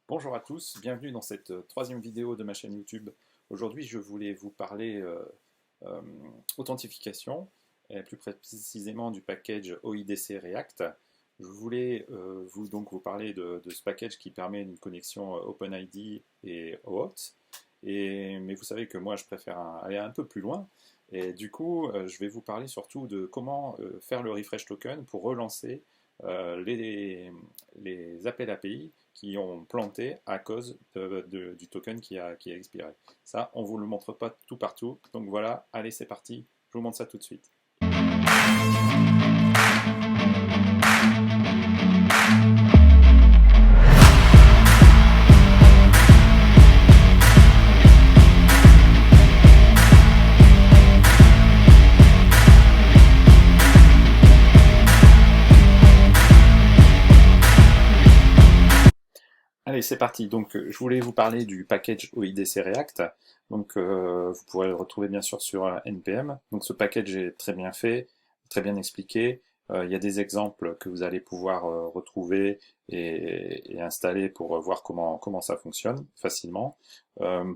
Bonjour à tous, bienvenue dans cette troisième vidéo de ma chaîne YouTube. Aujourd'hui, je voulais vous parler euh, authentification, et plus précisément du package OIDC React. Je voulais vous parler de ce package qui permet une connexion OpenID et OAuth. Mais vous savez que moi, je préfère aller un peu plus loin. Et du coup, je vais vous parler surtout de comment faire le refresh token pour relancer les appels API qui ont planté à cause du token qui a expiré. Ça, on ne vous le montre pas tout partout. Donc voilà, allez, c'est parti. Je vous montre ça tout de suite. Allez, c'est parti. Donc, je voulais vous parler du package OIDC React. Donc, vous pourrez le retrouver bien sûr sur NPM. Donc, ce package est très bien fait, très bien expliqué. Il y a des exemples que vous allez pouvoir retrouver et installer pour voir comment ça fonctionne facilement.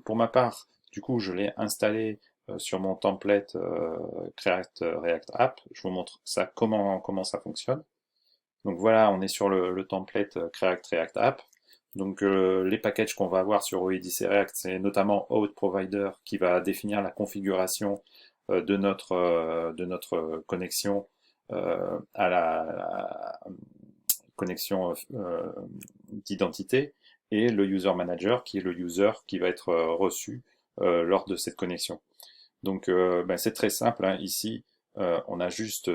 Pour ma part, du coup, je l'ai installé sur mon template Create React App. Je vous montre ça comment ça fonctionne. Donc voilà, on est sur le template Create React App. Donc les packages qu'on va avoir sur OIDC React, c'est notamment Auth Provider qui va définir la configuration de notre connexion à la connexion d'identité et le User Manager qui est le user qui va être reçu lors de cette connexion. Donc c'est très simple, hein. Ici, on a juste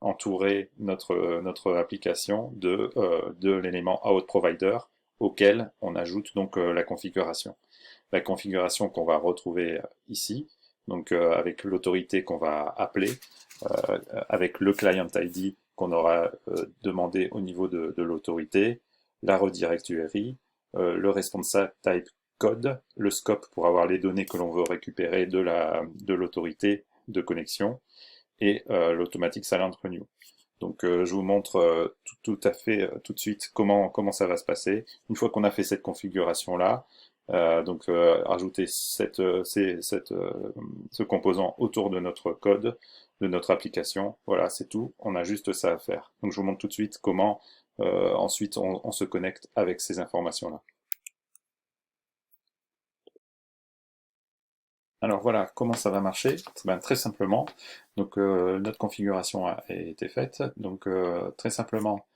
entouré notre application de l'élément Auth Provider auquel on ajoute donc la configuration. La configuration qu'on va retrouver ici, donc avec l'autorité qu'on va appeler, avec le client ID qu'on aura demandé au niveau de l'autorité, la redirectory, le responsive type code, le scope pour avoir les données que l'on veut récupérer de l'autorité de connexion, et l'automatic silent renew. Donc je vous montre tout à fait tout de suite comment ça va se passer. Une fois qu'on a fait cette configuration-là, rajouter ce composant autour de notre code, de notre application. Voilà, c'est tout. On a juste ça à faire. Donc je vous montre tout de suite comment ensuite on se connecte avec ces informations-là. Alors voilà, comment ça va marcher? Ben, très simplement, donc notre configuration a été faite. Donc très simplement,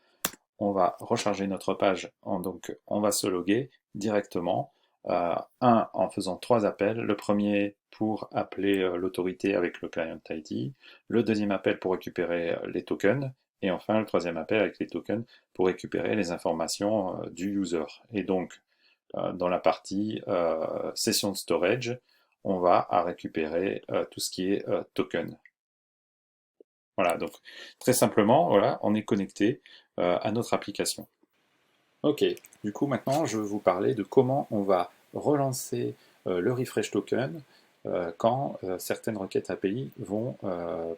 on va recharger notre page, donc on va se loguer directement. En faisant trois appels. Le premier pour appeler l'autorité avec le client ID, le deuxième appel pour récupérer les tokens, et enfin le troisième appel avec les tokens pour récupérer les informations du user. Et donc, dans la partie session de storage, on va à récupérer tout ce qui est token. Voilà, donc très simplement, voilà, on est connecté à notre application. Ok, du coup maintenant je vais vous parler de comment on va relancer le refresh token quand certaines requêtes API vont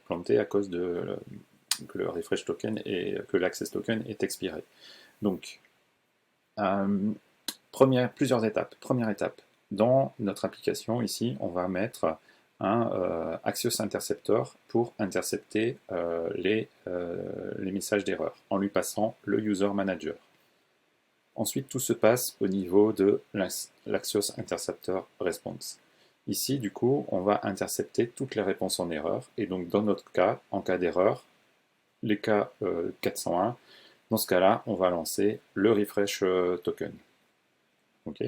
planter à cause que le refresh token et que l'access token est expiré. Donc, plusieurs étapes. Première étape, dans notre application ici, on va mettre un Axios Interceptor pour intercepter les messages d'erreur en lui passant le User Manager. Ensuite, tout se passe au niveau de l'Axios Interceptor Response. Ici, du coup, on va intercepter toutes les réponses en erreur. Et donc, dans notre cas, en cas d'erreur, les cas 401, dans ce cas-là, on va lancer le refresh token. Ok.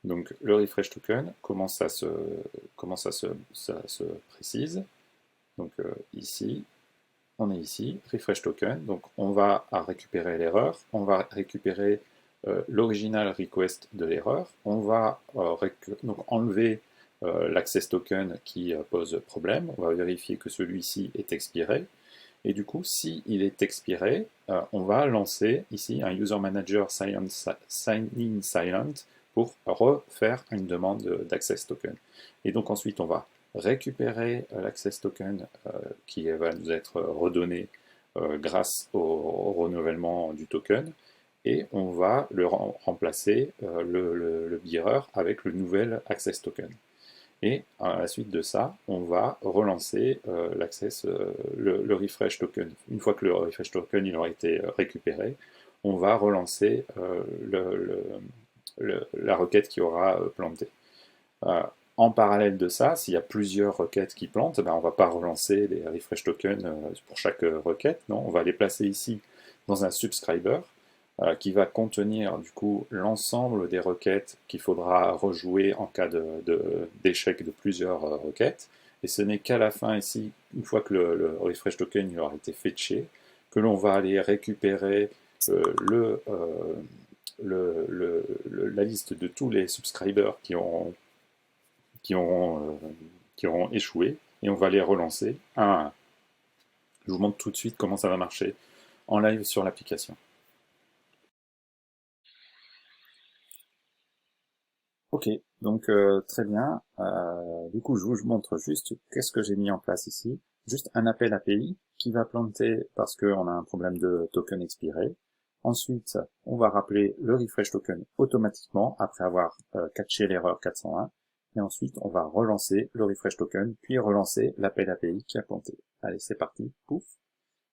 Donc, le refresh token, comment ça se précise? Donc, ici, on est ici, refresh token. Donc, on va récupérer l'erreur, on va récupérer l'original request de l'erreur, on va donc enlever l'access token qui pose problème, on va vérifier que celui-ci est expiré, et du coup, si il est expiré, on va lancer ici un user manager sign in silent pour refaire une demande d'access token. Et donc ensuite, on va récupérer l'access token qui va nous être redonné grâce au renouvellement du token. et on va remplacer le bearer avec le nouvel access token. Et à la suite de ça, on va relancer le refresh token. Une fois que le refresh token il aura été récupéré, on va relancer la requête qui aura planté. En parallèle de ça, s'il y a plusieurs requêtes qui plantent, ben on ne va pas relancer les refresh tokens pour chaque requête, non, on va les placer ici dans un subscriber qui va contenir du coup l'ensemble des requêtes qu'il faudra rejouer en cas d'échec de plusieurs requêtes. Et ce n'est qu'à la fin ici, une fois que le refresh token il aura été fetché, que l'on va aller récupérer la liste de tous les subscribers qui auront, qui auront échoué, et on va les relancer un à un. Je vous montre tout de suite comment ça va marcher en live sur l'application. Ok, donc très bien. Du coup, je vous montre juste qu'est-ce que j'ai mis en place ici. Juste un appel API qui va planter parce qu'on a un problème de token expiré. Ensuite, on va rappeler le refresh token automatiquement après avoir catché l'erreur 401. Et ensuite, on va relancer le refresh token, puis relancer l'appel API qui a planté. Allez, c'est parti. Pouf.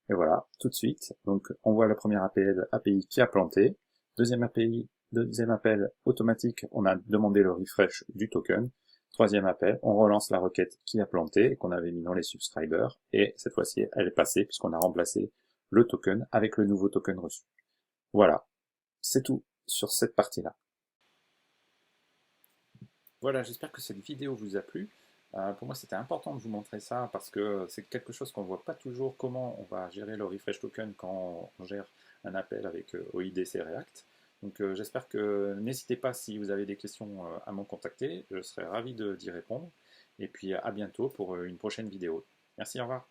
Et voilà, tout de suite. Donc, on voit le premier appel API qui a planté. Deuxième appel automatique, on a demandé le refresh du token. Troisième appel, on relance la requête qui a planté et qu'on avait mis dans les subscribers. Et cette fois-ci, elle est passée puisqu'on a remplacé le token avec le nouveau token reçu. Voilà, c'est tout sur cette partie-là. Voilà, j'espère que cette vidéo vous a plu. Pour moi, c'était important de vous montrer ça parce que c'est quelque chose qu'on ne voit pas toujours comment on va gérer le refresh token quand on gère un appel avec OIDC React. Donc j'espère que n'hésitez pas si vous avez des questions à m'en contacter, je serai ravi d'y répondre. Et puis à bientôt pour une prochaine vidéo. Merci, au revoir.